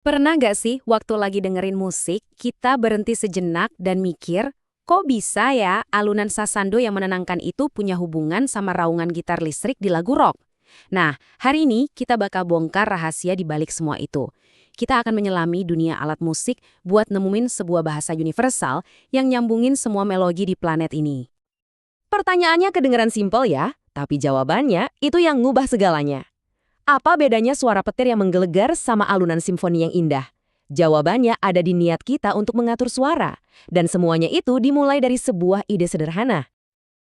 Pernah nggak sih waktu lagi dengerin musik, kita berhenti sejenak dan mikir, kok bisa ya alunan sasando yang menenangkan itu punya hubungan sama raungan gitar listrik di lagu rock? Nah, hari ini kita bakal bongkar rahasia di balik semua itu. Kita akan menyelami dunia alat musik buat nemuin sebuah bahasa universal yang nyambungin semua melodi di planet ini. Pertanyaannya kedengeran simpel ya, tapi jawabannya itu yang ngubah segalanya. Apa bedanya suara petir yang menggelegar sama alunan simfoni yang indah? Jawabannya ada di niat kita untuk mengatur suara. Dan semuanya itu dimulai dari sebuah ide sederhana.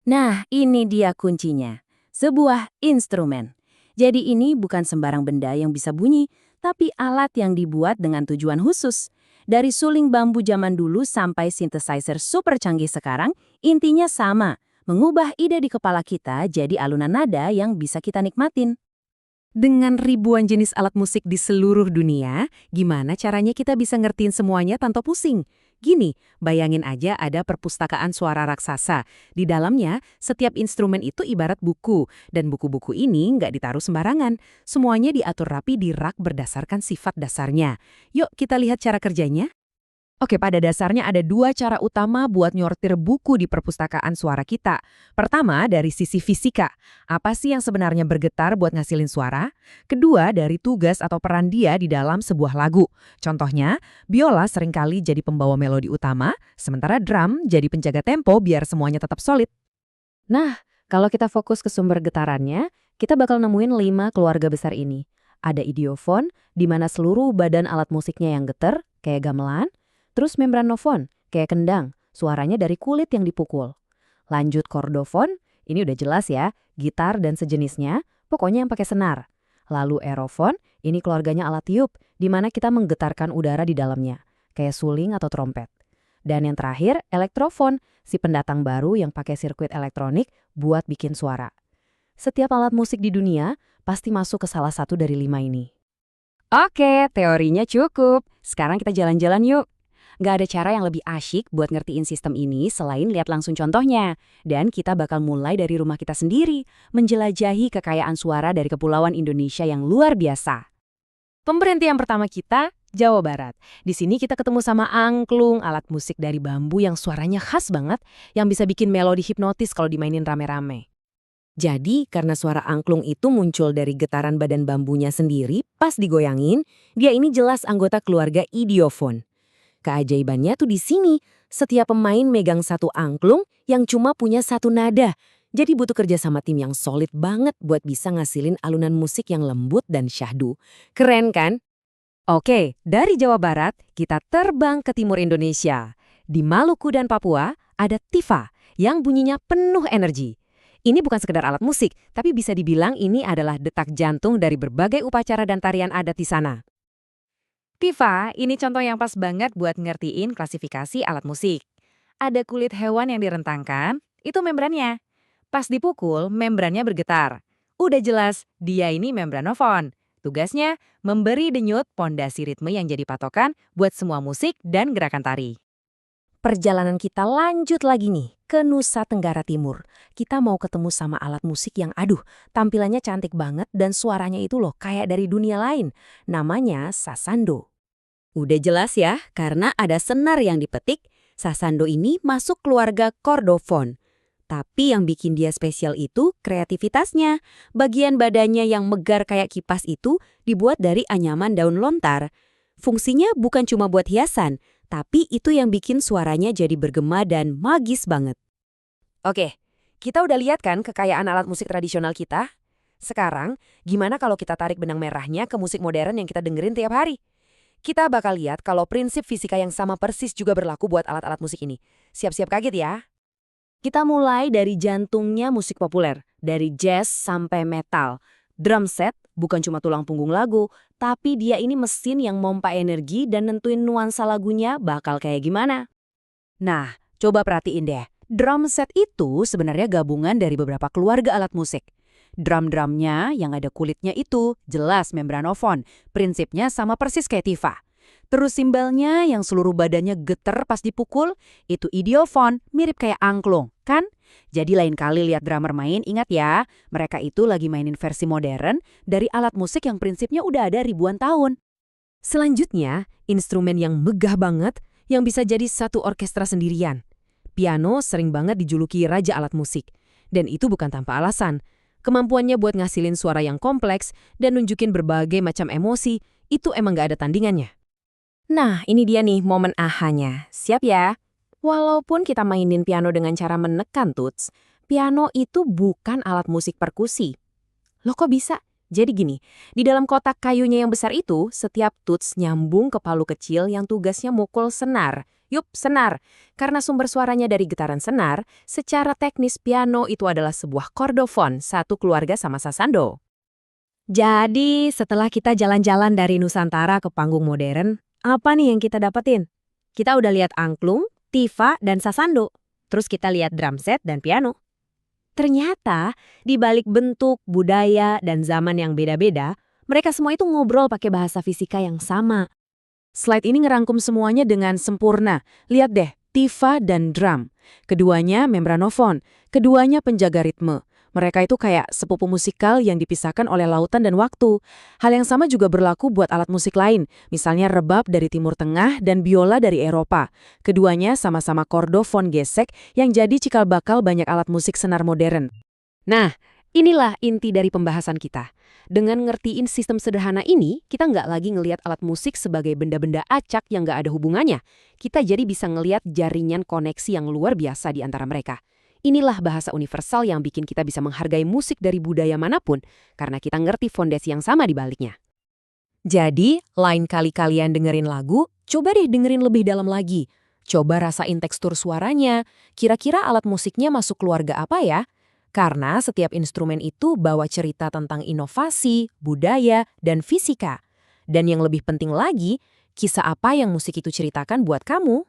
Nah, ini dia kuncinya. Sebuah instrumen. Jadi ini bukan sembarang benda yang bisa bunyi, tapi alat yang dibuat dengan tujuan khusus. Dari suling bambu zaman dulu sampai synthesizer super canggih sekarang, intinya sama. Mengubah ide di kepala kita jadi alunan nada yang bisa kita nikmatin. Dengan ribuan jenis alat musik di seluruh dunia, gimana caranya kita bisa ngertiin semuanya tanpa pusing? Gini, bayangin aja ada perpustakaan suara raksasa. Di dalamnya, setiap instrumen itu ibarat buku, dan buku-buku ini nggak ditaruh sembarangan. Semuanya diatur rapi di rak berdasarkan sifat dasarnya. Yuk kita lihat cara kerjanya. Oke, pada dasarnya ada dua cara utama buat nyortir buku di perpustakaan suara kita. Pertama, dari sisi fisika. Apa sih yang sebenarnya bergetar buat ngasilin suara? Kedua, dari tugas atau peran dia di dalam sebuah lagu. Contohnya, biola seringkali jadi pembawa melodi utama, sementara drum jadi penjaga tempo biar semuanya tetap solid. Nah, kalau kita fokus ke sumber getarannya, kita bakal nemuin 5 keluarga besar ini. Ada idiofon, di mana seluruh badan alat musiknya yang getar, kayak gamelan. Terus membranofon, kayak kendang, suaranya dari kulit yang dipukul. Lanjut kordofon, ini udah jelas ya, gitar dan sejenisnya, pokoknya yang pakai senar. Lalu aerofon, ini keluarganya alat tiup, di mana kita menggetarkan udara di dalamnya, kayak suling atau trompet. Dan yang terakhir, elektrofon, si pendatang baru yang pakai sirkuit elektronik buat bikin suara. Setiap alat musik di dunia pasti masuk ke salah satu dari 5 ini. Oke, teorinya cukup. Sekarang kita jalan-jalan yuk. Nggak ada cara yang lebih asyik buat ngertiin sistem ini selain lihat langsung contohnya. Dan kita bakal mulai dari rumah kita sendiri, menjelajahi kekayaan suara dari Kepulauan Indonesia yang luar biasa. Pemberhentian pertama kita, Jawa Barat. Di sini kita ketemu sama angklung, alat musik dari bambu yang suaranya khas banget, yang bisa bikin melodi hipnotis kalau dimainin rame-rame. Jadi, karena suara angklung itu muncul dari getaran badan bambunya sendiri, pas digoyangin, dia ini jelas anggota keluarga idiofon. Keajaibannya tuh di sini, setiap pemain megang satu angklung yang cuma punya satu nada. Jadi butuh kerja sama tim yang solid banget buat bisa ngasilin alunan musik yang lembut dan syahdu. Keren kan? Oke, dari Jawa Barat kita terbang ke timur Indonesia. Di Maluku dan Papua ada tifa yang bunyinya penuh energi. Ini bukan sekedar alat musik, tapi bisa dibilang ini adalah detak jantung dari berbagai upacara dan tarian adat di sana. Tifa, ini contoh yang pas banget buat ngertiin klasifikasi alat musik. Ada kulit hewan yang direntangkan, itu membrannya. Pas dipukul, membrannya bergetar. Udah jelas, dia ini membranofon. Tugasnya, memberi denyut pondasi ritme yang jadi patokan buat semua musik dan gerakan tari. Perjalanan kita lanjut lagi nih, ke Nusa Tenggara Timur. Kita mau ketemu sama alat musik yang tampilannya cantik banget dan suaranya itu loh kayak dari dunia lain. Namanya sasando. Udah jelas ya, karena ada senar yang dipetik, sasando ini masuk keluarga kordofon. Tapi yang bikin dia spesial itu kreativitasnya. Bagian badannya yang megar kayak kipas itu dibuat dari anyaman daun lontar. Fungsinya bukan cuma buat hiasan, tapi itu yang bikin suaranya jadi bergema dan magis banget. Oke, kita udah lihat kan kekayaan alat musik tradisional kita? Sekarang, gimana kalau kita tarik benang merahnya ke musik modern yang kita dengerin tiap hari? Kita bakal lihat kalau prinsip fisika yang sama persis juga berlaku buat alat-alat musik ini. Siap-siap kaget ya. Kita mulai dari jantungnya musik populer, dari jazz sampai metal. Drum set bukan cuma tulang punggung lagu, tapi dia ini mesin yang mompa energi dan nentuin nuansa lagunya bakal kayak gimana. Nah, coba perhatiin deh. Drum set itu sebenarnya gabungan dari beberapa keluarga alat musik. Drum-drumnya yang ada kulitnya itu jelas membranofon. Prinsipnya sama persis kayak tifa. Terus simbalnya yang seluruh badannya getar pas dipukul, itu idiofon, mirip kayak angklung, kan? Jadi lain kali lihat drummer main, ingat ya, mereka itu lagi mainin versi modern dari alat musik yang prinsipnya udah ada ribuan tahun. Selanjutnya, instrumen yang megah banget yang bisa jadi satu orkestra sendirian. Piano sering banget dijuluki raja alat musik. Dan itu bukan tanpa alasan. Kemampuannya buat ngasilin suara yang kompleks dan nunjukin berbagai macam emosi, itu emang gak ada tandingannya. Nah, ini dia nih momen ahanya. Siap ya? Walaupun kita mainin piano dengan cara menekan tuts, piano itu bukan alat musik perkusi. Loh kok bisa? Jadi gini, di dalam kotak kayunya yang besar itu, setiap tuts nyambung ke palu kecil yang tugasnya mukul senar. Yup, senar. Karena sumber suaranya dari getaran senar, secara teknis piano itu adalah sebuah kordofon, satu keluarga sama sasando. Jadi, setelah kita jalan-jalan dari Nusantara ke panggung modern, apa nih yang kita dapetin? Kita udah lihat angklung, tifa, dan sasando. Terus kita lihat drum set dan piano. Ternyata, di balik bentuk, budaya, dan zaman yang beda-beda, mereka semua itu ngobrol pakai bahasa fisika yang sama. Slide ini ngerangkum semuanya dengan sempurna. Lihat deh, tifa dan drum. Keduanya membranofon, keduanya penjaga ritme. Mereka itu kayak sepupu musikal yang dipisahkan oleh lautan dan waktu. Hal yang sama juga berlaku buat alat musik lain, misalnya rebab dari Timur Tengah dan biola dari Eropa. Keduanya sama-sama kordofon gesek yang jadi cikal bakal banyak alat musik senar modern. Nah, inilah inti dari pembahasan kita. Dengan ngertiin sistem sederhana ini, kita nggak lagi ngelihat alat musik sebagai benda-benda acak yang nggak ada hubungannya. Kita jadi bisa ngelihat jaringan koneksi yang luar biasa di antara mereka. Inilah bahasa universal yang bikin kita bisa menghargai musik dari budaya manapun, karena kita ngerti fondasi yang sama di baliknya. Jadi, lain kali kalian dengerin lagu, coba deh dengerin lebih dalam lagi. Coba rasain tekstur suaranya, kira-kira alat musiknya masuk keluarga apa ya? Karena setiap instrumen itu bawa cerita tentang inovasi, budaya, dan fisika. Dan yang lebih penting lagi, kisah apa yang musik itu ceritakan buat kamu?